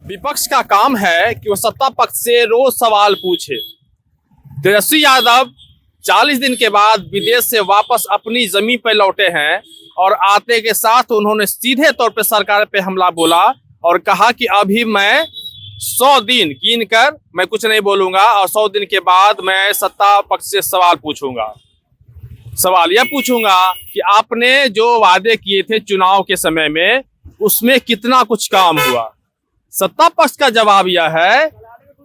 विपक्ष का काम है कि वो सत्ता पक्ष से रोज सवाल पूछे। तेजस्वी यादव 40 दिन के बाद विदेश से वापस अपनी जमीन पर लौटे हैं और आते के साथ उन्होंने सीधे तौर पे सरकार पे हमला बोला और कहा कि अभी मैं 100 दिन गिन कर मैं कुछ नहीं बोलूंगा और 100 दिन के बाद मैं सत्ता पक्ष से सवाल पूछूंगा। सवाल यह पूछूंगा कि आपने जो वादे किए थे चुनाव के समय में उसमें कितना कुछ काम हुआ। सत्ता पक्ष का जवाब यह है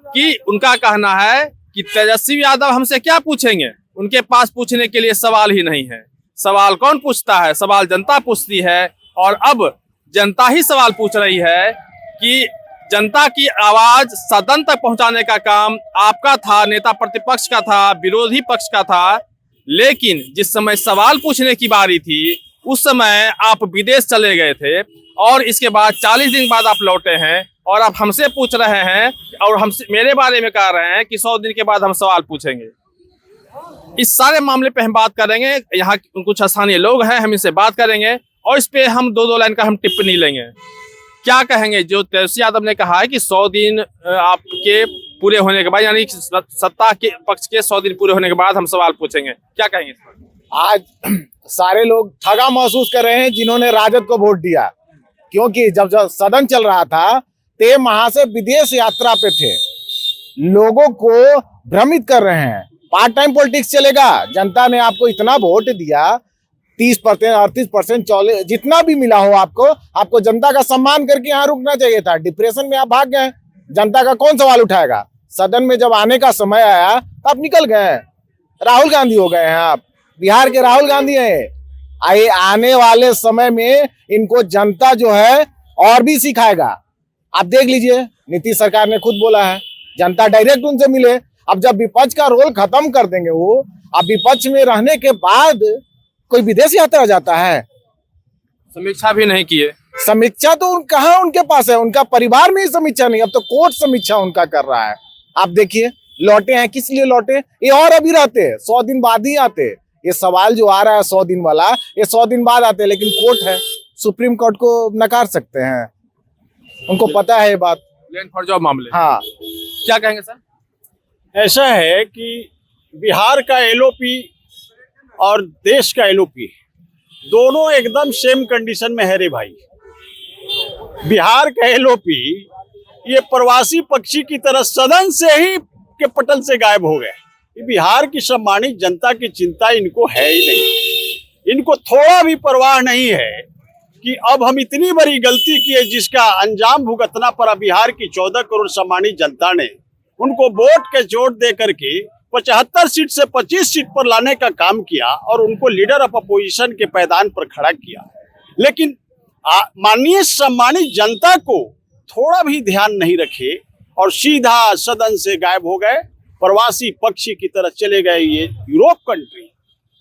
कि उनका कहना है कि तेजस्वी यादव हमसे क्या पूछेंगे, उनके पास पूछने के लिए सवाल ही नहीं है। सवाल कौन पूछता है? सवाल जनता पूछती है। और अब जनता ही सवाल पूछ रही है कि जनता की आवाज सदन तक पहुंचाने का काम आपका था, नेता प्रतिपक्ष का था, विरोधी पक्ष का था, लेकिन जिस समय सवाल पूछने की बारी थी उस समय आप विदेश चले गए थे और इसके बाद 40 दिन बाद आप लौटे हैं और आप हमसे पूछ रहे हैं और हमसे मेरे बारे में कह रहे हैं कि 100 दिन के बाद हम सवाल पूछेंगे। इस सारे मामले पे हम बात करेंगे। यहाँ कुछ स्थानीय लोग हैं, हम इनसे बात करेंगे और इस पे हम दो लाइन का हम टिप्पणी लेंगे। क्या कहेंगे जो तेजस्वी यादव ने कहा है कि 100 दिन आपके पूरे होने के बाद, यानी सत्ता के पक्ष के 100 दिन पूरे होने के बाद हम सवाल पूछेंगे, क्या कहेंगे इस पर? आज सारे लोग ठगा महसूस कर रहे हैं जिन्होंने राजद को वोट दिया, क्योंकि जब सदन चल रहा था ते वहां से विदेश यात्रा पे थे, लोगों को भ्रमित कर रहे हैं। पार्ट टाइम पॉलिटिक्स चलेगा। जनता ने आपको इतना वोट दिया, 30%, 38%, 40%, जितना भी मिला हो आपको जनता का सम्मान करके यहाँ रुकना चाहिए था। डिप्रेशन में आप भाग गए। जनता का कौन सवाल उठाएगा? सदन में जब आने का समय आया तो आप निकल गए। राहुल गांधी हो गए हैं आप, बिहार के राहुल गांधी हैं। आने वाले समय में इनको जनता जो है और भी सिखाएगा। आप देख लीजिए, नीतीश सरकार ने खुद बोला है जनता डायरेक्ट उनसे मिले। अब जब विपक्ष का रोल खत्म कर देंगे वो, अब विपक्ष में रहने के बाद कोई विदेश यात्रा जाता है? समीक्षा भी नहीं किए। समीक्षा तो कहाँ उनके पास है? उनका परिवार में ही समीक्षा नहीं, अब तो कोर्ट समीक्षा उनका कर रहा है। आप देखिए, लौटे हैं, किस लिए लौटे? ये और अभी रहते 100 दिन बाद ही आते। ये सवाल जो आ रहा है 100 दिन वाला, ये 100 दिन बाद आते, लेकिन कोर्ट है, सुप्रीम कोर्ट को नकार सकते हैं। उनको पता है ये बात। लैंड फॉर जॉब मामले। हाँ, क्या कहेंगे सर? ऐसा है कि बिहार का एलओपी और देश का एलओपी दोनों एकदम सेम कंडीशन में है रे भाई। बिहार का एलओपी ये प्रवासी पक्षी की तरह सदन से ही के पटल से गायब हो गए। बिहार की सम्मानित जनता की चिंता इनको है ही नहीं। इनको थोड़ा भी परवाह नहीं है कि अब हम इतनी बड़ी गलती किए जिसका अंजाम भुगतना पड़ा। बिहार की 14 करोड़ सम्मानित जनता ने उनको वोट के चोट दे करके 75 सीट से 25 सीट पर लाने का काम किया और उनको लीडर ऑफ अपोजिशन के पैदान पर खड़ा किया। लेकिन माननीय सम्मानित जनता को थोड़ा भी ध्यान नहीं रखे और सीधा सदन से गायब हो गए, प्रवासी पक्षी की तरह चले गए ये यूरोप कंट्री।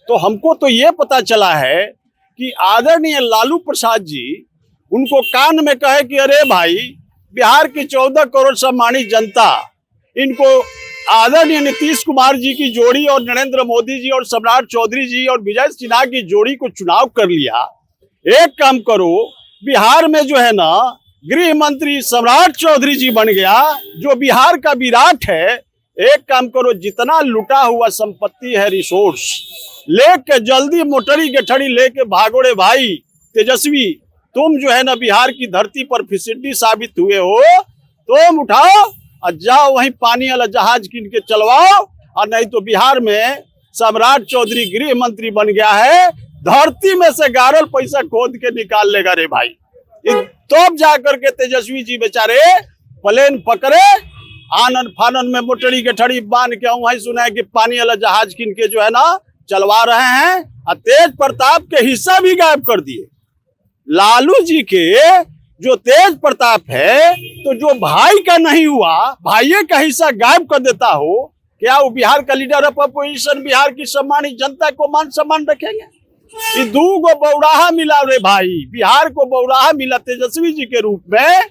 तो हमको तो ये पता चला है कि आदरणीय लालू प्रसाद जी उनको कान में कहे कि अरे भाई, बिहार की 14 करोड़ सम्मानित जनता इनको आदरणीय नीतीश कुमार जी की जोड़ी और नरेंद्र मोदी जी और सम्राट चौधरी जी और विजय सिन्हा की जोड़ी को चुनाव कर लिया। एक काम करो, बिहार में जो है ना गृह मंत्री सम्राट चौधरी जी बन गया, जो बिहार का विराट है। एक काम करो, जितना लुटा हुआ संपत्ति है, रिसोर्स लेके जल्दी मोटरी गठड़ी लेके भागो रे भाई। तेजस्वी, तुम जो है ना बिहार की धरती पर फिसड्डी साबित हुए हो। तुम उठाओ और जाओ वहीं पानी वाला जहाज किन के चलवाओ, और नहीं तो बिहार में सम्राट चौधरी गृह मंत्री बन गया है, धरती में से गारल पैसा खोद के निकाल लेगा रे भाई। तब जा करके तेजस्वी जी बेचारे प्लेन पकड़े, आनन फानन में मोटरी गठड़ी बांध के वहीं सुना है कि पानी वाला जहाज किन के जो है ना चलवा रहे हैं, और तेज प्रताप के हिस्सा भी गायब कर दिए। लालू जी के जो तेज प्रताप है, तो जो भाई का नहीं हुआ, भाइये का हिस्सा गायब कर देता हो, क्या वो बिहार का लीडर ऑफ अपोजिशन बिहार की सम्मानित जनता को मान सम्मान रखेंगे? ये 2 बौराहा मिला रे भाई। बिहार को बौराहा मिला तेजस्वी जी के रूप में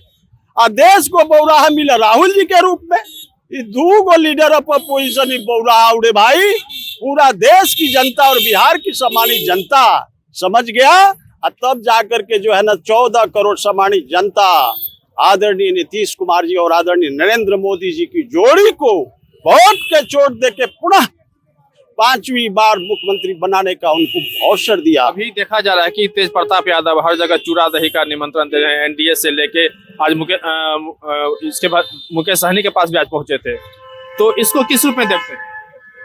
और देश को बौराहा मिला राहुल जी के रूप में। ये 2 लीडर ऑफ अपोजिशन बौराहा उड़े भाई। पूरा देश की जनता और बिहार की सम्मानित जनता समझ गया, और तब जाकर के जो है ना 14 करोड़ सम्मानित जनता आदरणीय नीतीश कुमार जी और आदरणीय नरेंद्र मोदी जी की जोड़ी को वोट के चोट देके पुनः 5वीं बार मुख्यमंत्री बनाने का उनको अवसर दिया। अभी देखा जा रहा है कि तेज प्रताप यादव हर जगह चूड़ा दही का निमंत्रण दे रहे हैं। एनडीए से लेके आज इसके बाद मुकेश सहनी के पास भी आज पहुंचे थे, तो इसको किस रूप में देखते हैं?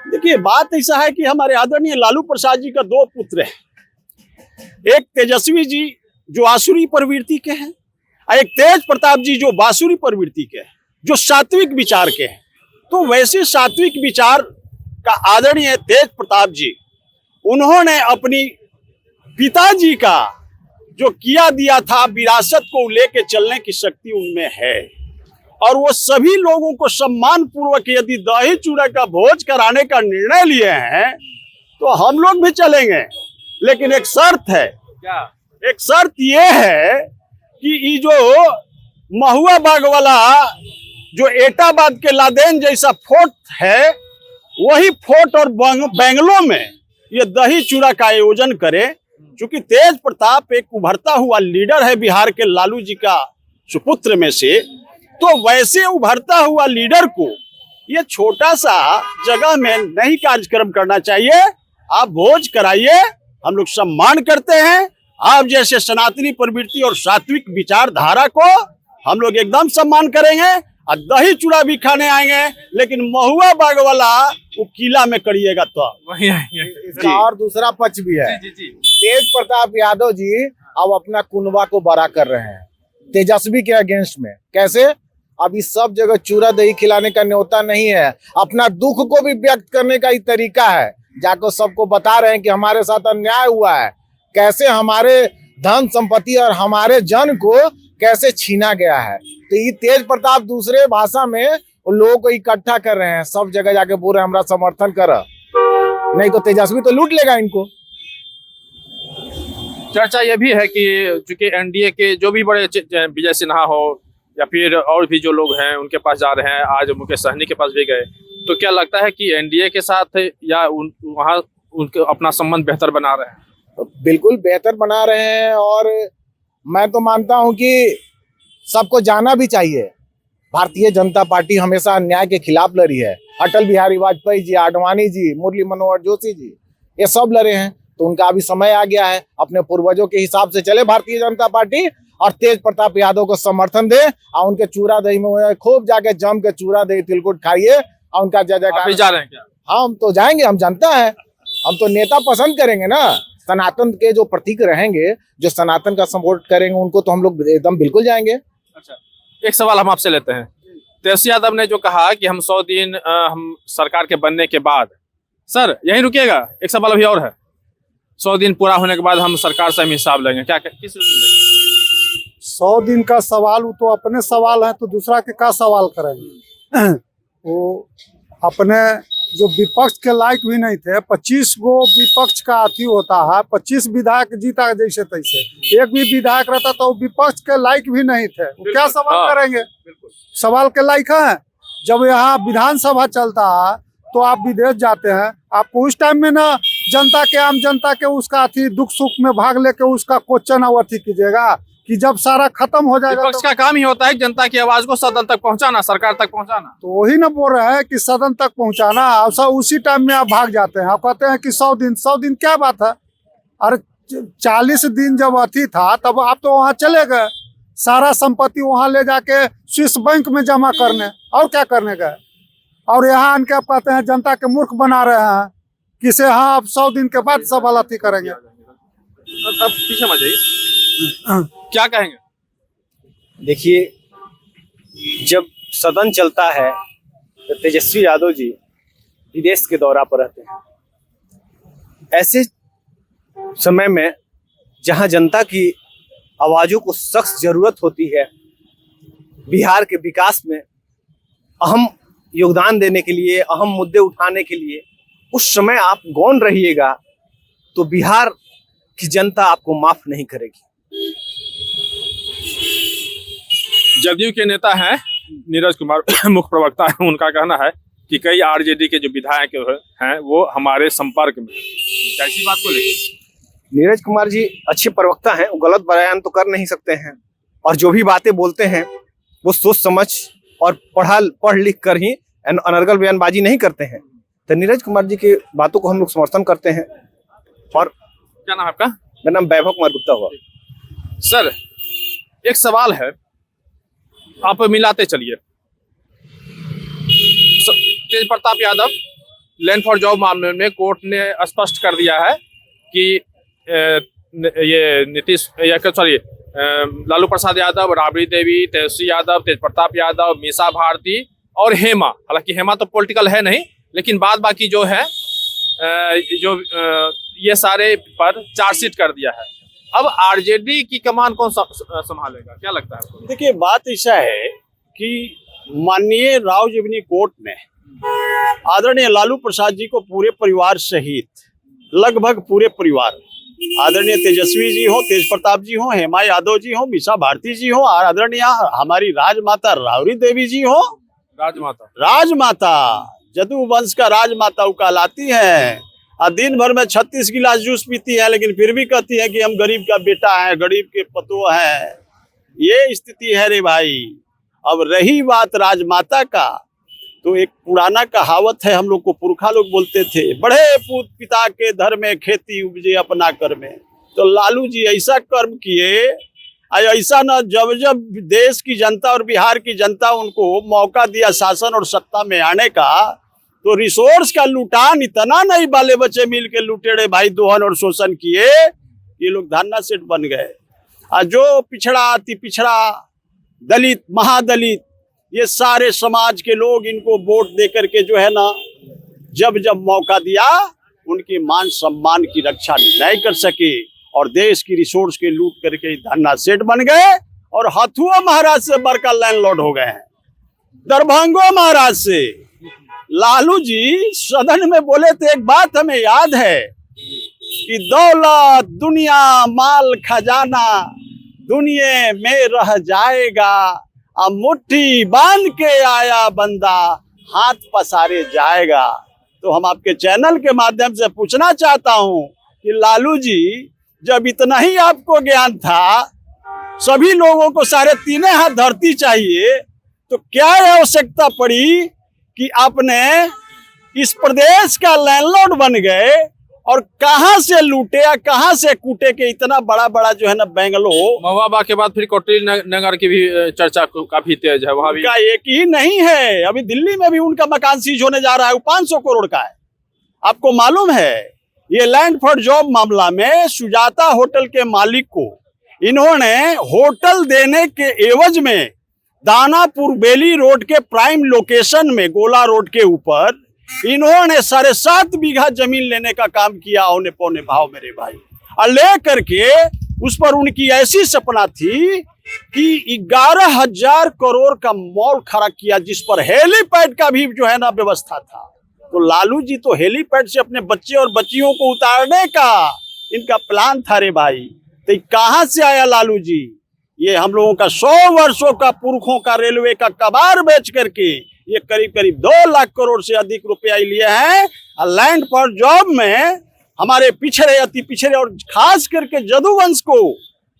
देखिए, बात ऐसा है कि हमारे आदरणीय लालू प्रसाद जी का 2 पुत्र हैं। एक तेजस्वी जी जो आसुरी प्रवृत्ति के हैं और एक तेज प्रताप जी जो बासुरी प्रवृत्ति के हैं, जो सात्विक विचार के हैं। तो वैसे सात्विक विचार का आदरणीय तेज प्रताप जी, उन्होंने अपनी पिताजी का जो किया दिया था विरासत को लेके चलने की शक्ति उनमें है, और वो सभी लोगों को सम्मान पूर्वक यदि दही चूड़ा का भोज कराने का निर्णय लिए हैं तो हम लोग भी चलेंगे। लेकिन एक शर्त है। क्या? एक शर्त ये है कि ये जो महुआ बाग वाला जो एटाबाद के लादेन जैसा फोर्ट है, वही फोर्ट और बेंगलों में ये दही चूड़ा का आयोजन करे। क्योंकि तेज प्रताप एक उभरता हुआ लीडर है बिहार के लालू जी का सुपुत्र में से, तो वैसे उभरता हुआ लीडर को ये छोटा सा जगह में नहीं कार्यक्रम करना चाहिए। आप भोज कराइए, हम लोग सम्मान करते हैं। आप जैसे सनातनी प्रवृत्ति और सात्विक विचारधारा को हम लोग एकदम सम्मान करेंगे और दही चूड़ा भी खाने आएंगे। लेकिन महुआ बाग वाला वो किला में करिएगा तो वही आएंगे। इसका और दूसरा पक्ष भी है। जी जी। तेज प्रताप यादव जी अब अपना कुनबा को बड़ा कर रहे हैं तेजस्वी के अगेंस्ट में। कैसे? अब इस सब जगह चूड़ा दही खिलाने का न्योता नहीं है, अपना दुख को भी व्यक्त करने का ही तरीका है। जाकर सबको बता रहे हैं कि हमारे साथ अन्याय हुआ है, कैसे हमारे धन संपत्ति और हमारे जन को कैसे छीना गया है। तो ये तेज प्रताप दूसरे भाषा में लोगों को इकट्ठा कर रहे हैं, सब जगह जाके बोल रहे हैं हमारा समर्थन कर, नहीं तो तेजस्वी तो लूट लेगा इनको। चर्चा यह भी है कि चूंकि एनडीए के जो भी बड़े विजय सिन्हा हो या फिर और भी जो लोग हैं उनके पास जा रहे हैं, आज मुकेश सहनी के पास भी गए, तो क्या लगता है कि एनडीए के साथ या वहाँ उनके अपना संबंध बेहतर बना रहे हैं? तो बिल्कुल बेहतर बना रहे हैं, और मैं तो मानता हूं कि सबको जाना भी चाहिए। भारतीय जनता पार्टी हमेशा अन्याय के खिलाफ लड़ी है। अटल बिहारी वाजपेयी जी, आडवाणी जी, मुरली मनोहर जोशी जी, ये सब लड़े हैं। तो उनका अभी समय आ गया है, अपने पूर्वजों के हिसाब से चले भारतीय जनता पार्टी और तेज प्रताप यादव को समर्थन दे और उनके चूड़ा दही में खूब जाके जम के चूड़ा दही तिलकुट खाइए और उनका जय जयकार। जा रहे हैं क्या? हम तो जाएंगे, हम जनता है, हम तो नेता पसंद करेंगे ना। सनातन के जो प्रतीक रहेंगे, जो सनातन का सपोर्ट करेंगे, उनको तो हम लोग एकदम बिल्कुल जाएंगे। अच्छा, एक सवाल हम आपसे लेते हैं। तेजस्वी यादव ने जो कहा कि हम 100 दिन हम सरकार के बनने के बाद, सर यहीं रुकिएगा, एक सवाल अभी और है। 100 दिन पूरा होने के बाद हम सरकार से हम हिसाब लेंगे, क्या किस 100 दिन का सवाल वो तो अपने सवाल है, तो दूसरा के क्या सवाल करेंगे? वो अपने जो विपक्ष के लायक भी नहीं थे। 25 गो विपक्ष का अथी होता है, 25 विधायक जीता जैसे तैसे, एक भी विधायक रहता तो विपक्ष के लायक भी नहीं थे। वो क्या सवाल करेंगे? सवाल के लायक है? जब यहाँ विधानसभा चलता है तो आप विदेश जाते हैं, आपको उस टाइम में ना जनता के, आम जनता के उसका अथी दुख सुख में भाग लेके उसका क्वेश्चन और अथी कीजिएगा कि जब सारा खत्म हो जाएगा। विपक्ष का काम ही होता है जनता की आवाज को सदन तक पहुंचाना, सरकार तक पहुंचाना। तो वही ना बोल रहे हैं कि सदन तक पहुंचाना, और उसी टाइम में आप भाग जाते हैं। आप कहते हैं कि 100 दिन क्या बात है? अरे 40 दिन जब अथी था तब आप तो वहाँ चले गए, सारा संपत्ति वहाँ ले जाके स्विस बैंक में जमा करने, और क्या करने गए? और यहाँ आन के आप कहते हैं जनता के मूर्ख बना रहे हैं किसे? हाँ, आप 100 दिन के बाद सवाल अथी करेंगे। अब पीछे मत जाइए, क्या कहेंगे? देखिए, जब सदन चलता है तो तेजस्वी यादव जी विदेश के दौरा पर रहते हैं। ऐसे समय में जहां जनता की आवाजों को सख्त जरूरत होती है, बिहार के विकास में अहम योगदान देने के लिए, अहम मुद्दे उठाने के लिए, उस समय आप गौन रहिएगा तो बिहार की जनता आपको माफ नहीं करेगी। जदयू के नेता हैं नीरज कुमार, मुख्य प्रवक्ता है, उनका कहना है कि कई आरजेडी के जो विधायक हैं वो हमारे संपर्क में हैं। कैसी बात को लेकर? नीरज कुमार जी अच्छे प्रवक्ता हैं, वो गलत बयान तो कर नहीं सकते हैं, और जो भी बातें बोलते हैं वो सोच समझ और पढ़ लिख कर ही अनर्गल बयानबाजी नहीं करते हैं। तो नीरज कुमार जी की बातों को हम लोग समर्थन करते हैं। और क्या नाम है आपका? मेरा नाम वैभव कुमार गुप्ता हुआ। सर, एक सवाल है, आप मिलाते चलिए। Tej Pratap Yadav land for job मामले में कोर्ट ने स्पष्ट कर दिया है कि ये नीतीश सॉरी लालू प्रसाद यादव, राबड़ी देवी, तेजस्वी यादव, तेज प्रताप यादव, मीसा भारती और हेमा, हालांकि हेमा तो पॉलिटिकल है नहीं, लेकिन बाद बाकी जो है ये सारे पर चार्जशीट कर दिया है। अब आरजेडी की कमान कौन संभालेगा, क्या लगता है आपको? देखिए, बात ऐसा है कि माननीय राव जिवनी कोर्ट ने आदरणीय लालू प्रसाद जी को पूरे परिवार सहित, लगभग पूरे परिवार, आदरणीय तेजस्वी जी हो, तेज प्रताप जी हो, हेमा यादव जी हो, मीसा भारती जी हो, आदरणीय हमारी राजमाता राबड़ी देवी जी हो, राजमाता जदू वंश का राजमाता वो कहलाती है, और दिन भर में 36 गिलास जूस पीती है, लेकिन फिर भी कहती है कि हम गरीब का बेटा है, गरीब के पतो है। ये स्थिति है रे भाई। अब रही बात राजमाता का, तो एक पुराना कहावत है, हम लोग को पुरखा लोग बोलते थे, बड़े पूत पिता के धर में खेती उपजे अपना कर में। तो लालू जी ऐसा कर्म किए, ऐसा न जब देश की जनता और बिहार की जनता उनको मौका दिया शासन और सत्ता में आने का, तो रिसोर्स का लुटान इतना नहीं, बाले बच्चे मिल के लुटेड़े भाई, दोहन और शोषण किए, ये लोग धन्ना सेठ बन गए। और जो पिछड़ा अति पिछड़ा, दलित, महादलित, ये सारे समाज के लोग इनको वोट दे करके जो है ना, जब मौका दिया, उनके मान सम्मान की रक्षा नहीं कर सके और देश की रिसोर्स के लूट करके धन्ना सेठ बन गए और हथुआ महाराज से बड़का लैंडलॉर्ड हो गए हैं। दरभंगो महाराज से लालू जी सदन में बोले थे, एक बात हमें याद है कि दौलत दुनिया माल खजाना दुनिया में रह जाएगा, अब मुट्ठी बांध के आया बंदा हाथ पसारे जाएगा। तो हम आपके चैनल के माध्यम से पूछना चाहता हूं कि लालू जी, जब इतना ही आपको ज्ञान था, सभी लोगों को सारे तीनों हाथ धरती चाहिए, तो क्या आवश्यकता पड़ी कि आपने इस प्रदेश का लैंडलॉर्ड बन गए और कहां से लूटे या कहां से कूटे के इतना बड़ा बड़ा जो है ना बेंगलोर। महुआ के बाद फिर कोटली नगर की भी चर्चा काफी तेज है, वहां भी उनका एक ही नहीं है, अभी दिल्ली में भी उनका मकान सीज होने जा रहा है, वो 500 करोड़ का है। आपको मालूम है, ये लैंड फॉर जॉब मामला में सुजाता होटल के मालिक को इन्होंने होटल देने के एवज में दानापुर बेली रोड के प्राइम लोकेशन में, गोला रोड के ऊपर, इन्होंने 7.5 बीघा जमीन लेने का काम किया, औने पौने भाव मेरे भाई, और ले करके उस पर उनकी ऐसी सपना थी कि 11,000 करोड़ का मॉल खड़ा किया, जिस पर हेलीपैड का भी जो है ना व्यवस्था था। तो लालू जी तो हेलीपैड से अपने बच्चे और बच्चियों को उतारने का इनका प्लान था रे भाई। तो कहां से आया लालू जी? ये हम लोगों का 100 वर्षों का पुरखों का रेलवे का कबाड़ बेच करके ये करीब 2 लाख करोड़ से अधिक रुपया लिए हैं। लैंड फॉर जॉब में हमारे पिछड़े, अति पिछड़े और खास करके जदूवंश को,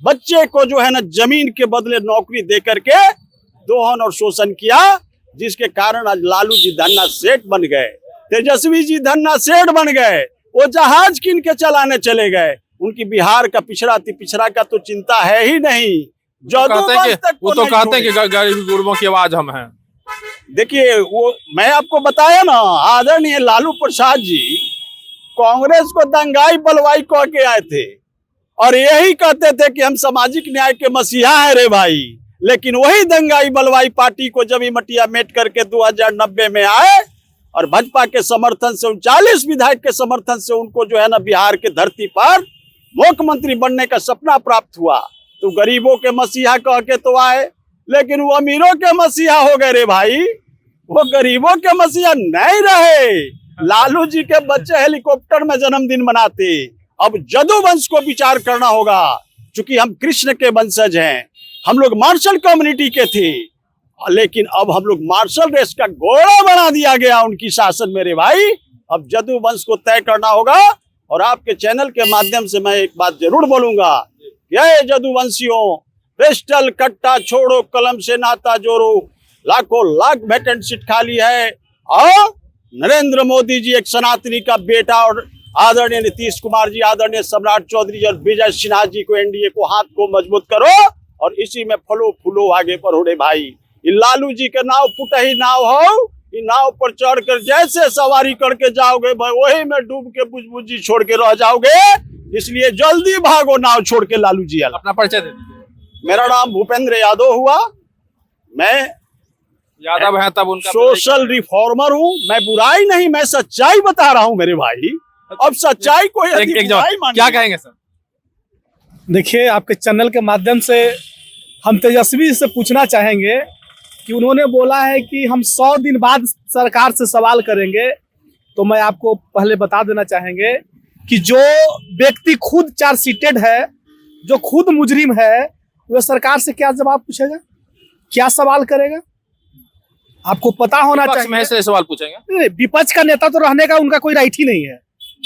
बच्चे को जो है ना जमीन के बदले नौकरी दे करके दोहन और शोषण किया, जिसके कारण आज लालू जी धन्ना सेठ बन गए, तेजस्वी जी धन्ना सेठ बन गए, वो जहाज किन के चलाने चले गए। उनकी बिहार का पिछड़ा अति पिछड़ा का तो चिंता है ही नहीं। वो तो कहते हैं कि गरीब गुरबों की आवाज हम हैं। देखिए, वो मैं आपको बताया ना, आदरणीय लालू प्रसाद जी कांग्रेस को दंगाई बलवाई कह के आए थे और यही कहते थे कि हम सामाजिक न्याय के मसीहा है रे भाई। लेकिन वही दंगाई बलवाई पार्टी को जब मटिया मेट करके 2090 में आए और भाजपा के समर्थन से 39 विधायक के समर्थन से उनको जो है ना बिहार के धरती पर मुख्यमंत्री बनने का सपना प्राप्त हुआ, तो गरीबों के मसीहा कह के तो आए, लेकिन वो अमीरों के मसीहा हो गए रे भाई, वो गरीबों के मसीहा नहीं रहे। लालू जी के बच्चे हेलीकॉप्टर में जन्मदिन मनाते। अब जदूवंश को विचार करना होगा, क्योंकि हम कृष्ण के वंशज हैं, हम लोग मार्शल कम्युनिटी के थे, लेकिन अब हम लोग मार्शल रेस का घोड़ा बना दिया गया उनकी शासन में रे भाई। अब जदूवंश को तय करना होगा। और आपके चैनल के माध्यम से मैं एक बात जरूर बोलूंगा, ये जदूवंशियों, पिस्टल कट्टा छोड़ो, कलम से नाता जोड़ो, लाखों लाख वैकेंट सीट खाली है। और नरेंद्र मोदी जी एक सनातनी का बेटा और आदरणीय नीतीश कुमार जी, आदरणीय सम्राट चौधरी जी और विजय सिन्हा जी को, एनडीए को हाथ को मजबूत करो और इसी में फलो फूलो आगे बढ़ो रे भाई। ये लालू जी के नाव पुटही नाव हो, ये नाव पर चढ़कर जैसे सवारी करके जाओगे भाई वही में डूब के बुझबुझी छोड़ के रह जाओगे। इसलिए जल्दी भागो नाव छोड़ के लालू जी। अपना परिचय दे दीजिए। मेरा नाम भूपेंद्र यादव हुआ, मैं यादव है तब उनका सोशल रिफॉर्मर हूँ। मैं बुराई नहीं, मैं सच्चाई बता रहा हूँ मेरे भाई। अब सच्चाई को यदि एक बुराई जवाब क्या कहेंगे सर? देखिए, आपके चैनल के माध्यम से हम तेजस्वी से पूछना चाहेंगे कि उन्होंने बोला है कि हम 100 दिन बाद सरकार से सवाल करेंगे। तो मैं आपको पहले बता देना चाहेंगे कि जो व्यक्ति खुद चार्जशीटेड है, जो खुद मुजरिम है, वह सरकार से क्या जवाब पूछेगा, क्या सवाल करेगा? आपको पता होना विपक्ष में चाहिए। से सवाल पूछेंगे। नहीं, विपक्ष का नेता तो रहने का उनका कोई राइट ही नहीं है।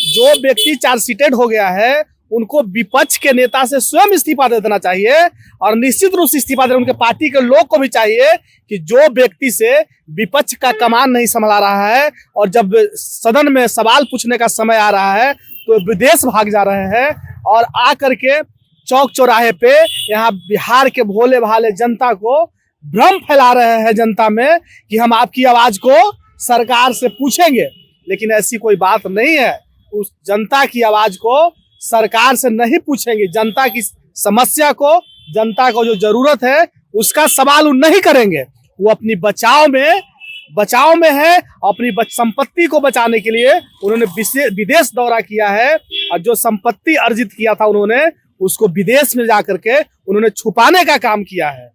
जो व्यक्ति चार्जशीटेड हो गया है उनको विपक्ष के नेता से स्वयं इस्तीफा दे देना चाहिए और निश्चित रूप से इस्तीफा देना उनके पार्टी के लोग को भी चाहिए कि जो व्यक्ति से विपक्ष का कमान नहीं संभाला रहा है और जब सदन में सवाल पूछने का समय आ रहा है तो विदेश भाग जा रहे हैं और आ करके चौक चौराहे पे यहाँ बिहार के भोले भाले जनता को भ्रम फैला रहे हैं जनता में कि हम आपकी आवाज को सरकार से पूछेंगे। लेकिन ऐसी कोई बात नहीं है। उस जनता की आवाज को सरकार से नहीं पूछेंगे। जनता की समस्या को, जनता को जो जरूरत है उसका सवाल वो नहीं करेंगे। वो अपनी बचाव में है। अपनी संपत्ति को बचाने के लिए उन्होंने विदेश दौरा किया है और जो संपत्ति अर्जित किया था उन्होंने उसको विदेश में जाकर के उन्होंने छुपाने का काम किया है।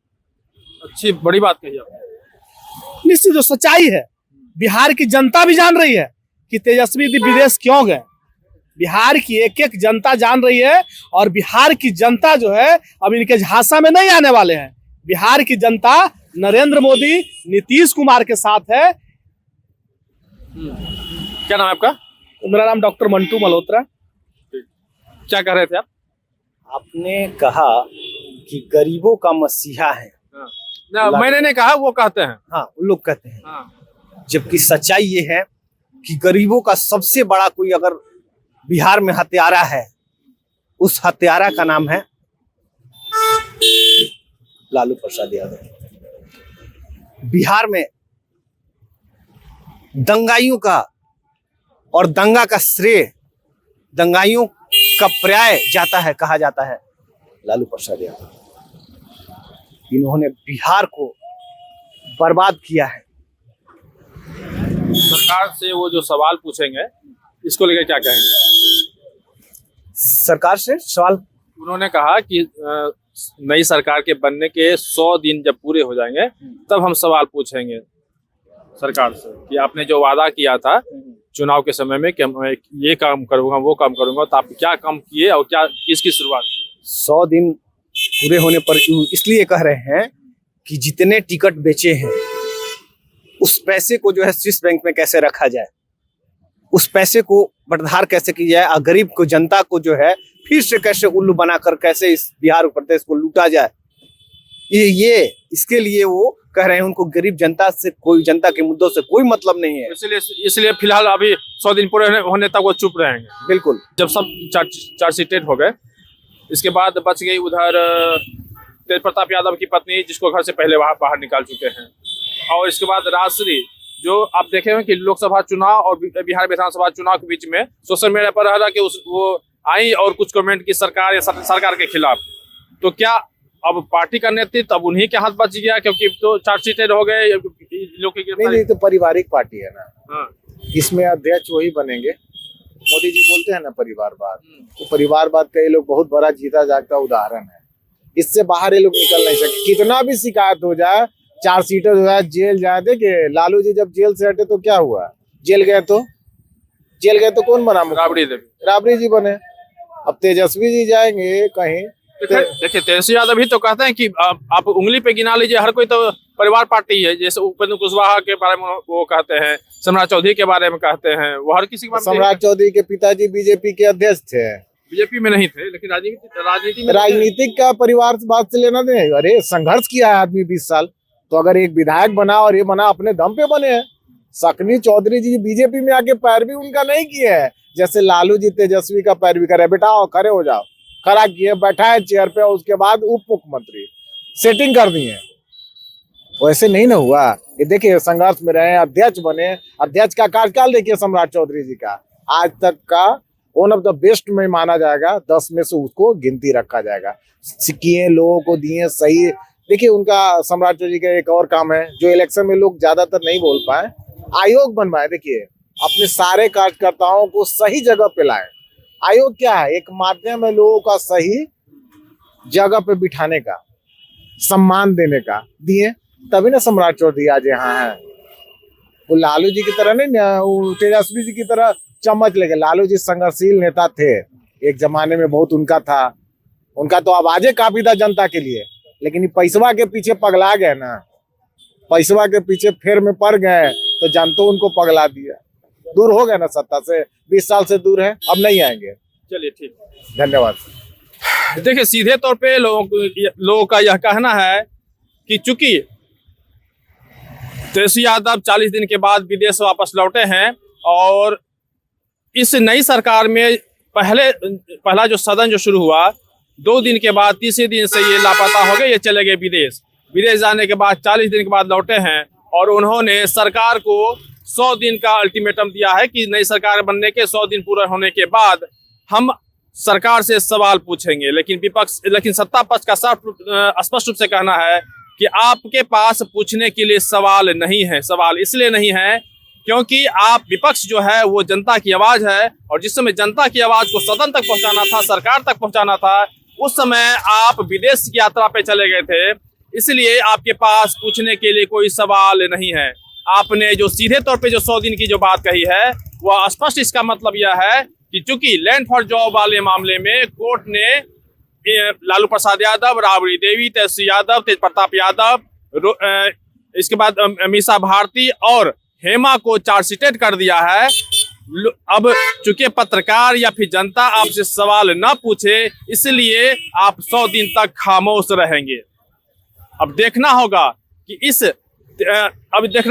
अच्छी बड़ी बात कही आपने। निश्चित जो सच्चाई है, बिहार की जनता भी जान रही है कि तेजस्वी विदेश क्यों गए। बिहार की एक एक जनता जान रही है और बिहार की जनता जो है अब इनके झांसा में नहीं आने वाले हैं। बिहार की जनता नरेंद्र मोदी, नीतीश कुमार के साथ है। क्या नाम है आपका? मेरा नाम डॉक्टर मंटू मल्होत्रा। क्या कह रहे थे आप? आपने कहा कि गरीबों का मसीहा है। ना, मैंने नहीं कहा, वो कहते हैं। हाँ, उन लोग कहते हैं। हाँ। जबकि सच्चाई ये है कि गरीबों का सबसे बड़ा कोई अगर बिहार में हत्यारा है, उस हत्यारा का नाम है लालू प्रसाद यादव। बिहार में दंगाइयों का और दंगा का श्रेय, दंगाइयों का पर्याय जाता है, कहा जाता है लालू प्रसाद यादव। इन्होंने बिहार को बर्बाद किया है। सरकार से वो जो सवाल पूछेंगे इसको लेकर क्या कहेंगे? सरकार से सवाल उन्होंने कहा कि नई सरकार के बनने के 100 दिन जब पूरे हो जाएंगे तब हम सवाल पूछेंगे सरकार से कि आपने जो वादा किया था चुनाव के समय में कि मैं ये काम करूंगा, वो काम करूंगा, तो आप क्या काम किए और क्या किसकी शुरुआत की? 100 दिन पूरे होने पर इसलिए कह रहे हैं कि जितने टिकट बेचे हैं उस पैसे को जो है स्विस बैंक में कैसे रखा जाए, उस पैसे को बटधार कैसे की जाए और गरीब को, जनता को जो है फिर से कैसे उल्लू बनाकर कैसे इस बिहार प्रदेश को लूटा जाए। ये इसके लिए वो कह रहे हैं उनको गरीब जनता से, कोई जनता के मुद्दों से कोई मतलब नहीं है। इसलिए फिलहाल अभी 100 दिन पूरे होने तक वो चुप रहेंगे। बिल्कुल। जब सब चार्जशीटेड हो गए, इसके बाद बच गई उधर तेज प्रताप यादव की पत्नी, जिसको घर से पहले बाहर निकाल चुके हैं, और इसके बाद राजश्री, जो आप देखे हैं कि लोकसभा चुनाव और बिहार विधानसभा चुनाव के बीच में सोशल मीडिया पर रहा कि वो आई और कुछ कमेंट की सरकार के खिलाफ। तो क्या अब पार्टी का नेतृत्व अब उन्हीं के हाथ बच गया, क्योंकि तो चार्जशीटेड हो गए लोग की? नहीं, तो पारिवारिक पार्टी है ना। हाँ। इसमें अध्यक्ष वही बनेंगे। मोदी जी बोलते हैं ना परिवारवाद, तो परिवारवाद का ये लोग बहुत बड़ा जीता जागता उदाहरण है। इससे बाहर ये लोग निकल नहीं सकते। कितना भी शिकायत हो जाए, चार्जशीटेड हो जाए, जेल जाए। देखिए लालू जी जब जेल से हटे तो क्या हुआ? जेल गए तो कौन बना? राबड़ी जी बने। अब तेजस्वी जी जाएंगे कहीं। देखिए तेजस्वी यादव भी तो कहते हैं कि आप उंगली पे गिना लीजिए, हर कोई तो परिवार पार्टी है। जैसे उपेंद्र कुशवाहा के बारे में वो कहते हैं, सम्राट चौधरी के बारे में कहते हैं, वो हर किसी के बारे में। सम्राट चौधरी के पिताजी बीजेपी के अध्यक्ष थे। बीजेपी में नहीं थे, लेकिन राजनीति में राजनीतिक का परिवार से बात से लेना दे। अरे संघर्ष किया है आदमी 20 साल, तो अगर एक विधायक बना और ये बना अपने दम पे बने हैं। सकनी चौधरी जी बीजेपी में आके पैरवी उनका नहीं किए है, जैसे लालू जी तेजस्वी का पैरवी करे, बेटा आओ खड़े हो जाओ, खड़ा किए, बैठा है चेयर पे, उसके बाद उप मुख्यमंत्री सेटिंग कर दी है। वैसे नहीं ना हुआ। ये देखिए संघर्ष में रहे, अध्यक्ष बने, अध्यक्ष का कार्यकाल देखिए सम्राट चौधरी जी का, आज तक का वन ऑफ द बेस्ट में माना जाएगा, 10 में से उसको गिनती रखा जाएगा। किए लोगों को दिए सही। देखिए उनका सम्राट चौधरी का एक और काम है जो इलेक्शन में लोग ज्यादातर नहीं बोल पाए, आयोग बनवाए। देखिए अपने सारे कार्यकर्ताओं को सही जगह पे लाए। आयोग क्या है? एक माध्यम है लोगों का सही जगह पे बिठाने का, सम्मान देने का। दिए तभी ना सम्राट चौधरी आज यहाँ है। वो लालू जी की तरह नहीं, वो तेजस्वी जी की तरह चम्मच लेके। लालू जी संघर्षशील नेता थे, एक जमाने में बहुत उनका था, उनका तो आवाजें काफी था जनता के लिए, लेकिन ये पैसवा के पीछे पगला गए ना, पैसवा के पीछे फेर में पड़ गए तो जनता उनको पगला दिया। दूर हो गए ना सत्ता से, 20 साल से दूर है, अब नहीं आएंगे। चलिए ठीक, धन्यवाद। देखिए सीधे तौर पे लोगों का यह कहना है कि चूंकि तेजस्वी यादव 40 दिन के बाद विदेश वापस लौटे हैं और इस नई सरकार में पहला जो सदन जो शुरू हुआ, 2 दिन के बाद तीसरे दिन से ये लापता हो गए, ये चले गए विदेश जाने के बाद 40 दिन के बाद लौटे हैं और उन्होंने सरकार को 100 दिन का अल्टीमेटम दिया है कि नई सरकार बनने के 100 दिन पूरा होने के बाद हम सरकार से सवाल पूछेंगे। लेकिन सत्ता पक्ष का स्पष्ट रूप से कहना है कि आपके पास पूछने के लिए सवाल नहीं है। सवाल इसलिए नहीं है क्योंकि आप विपक्ष जो है वो जनता की आवाज है, और जिस समय जनता की आवाज को सदन तक पहुंचाना था, सरकार तक पहुंचाना था, उस समय आप विदेश की यात्रा पे चले गए थे। इसलिए आपके पास पूछने के लिए कोई सवाल नहीं है। आपने जो सीधे तौर पे जो 100 दिन की जो बात कही है वह स्पष्ट इसका मतलब यह है कि चूंकि लैंड फॉर जॉब वाले मामले में कोर्ट ने लालू प्रसाद यादव, राबड़ी देवी, तेजस्वी यादव, तेज प्रताप यादव, इसके बाद मीसा भारती और हेमा को चार्जशीटेड कर दिया है। अब चूंकि पत्रकार या फिर जनता आपसे सवाल न पूछे, इसलिए आप 100 दिन तक खामोश रहेंगे। अब देखना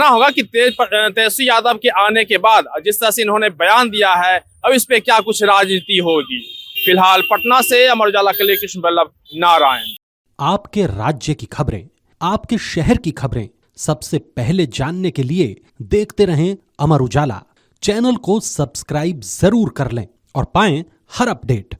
होगा कि तेजस्वी यादव के आने के बाद जिस तरह से इन्होंने बयान दिया है, अब इस पे क्या कुछ राजनीति होगी। फिलहाल पटना से अमर उजाला के लिए कृष्ण बल्लभ नारायण। आपके राज्य की खबरें, आपके शहर की खबरें सबसे पहले जानने के लिए देखते रहें अमर उजाला। चैनल को सब्सक्राइब जरूर कर लें और पाएं हर अपडेट।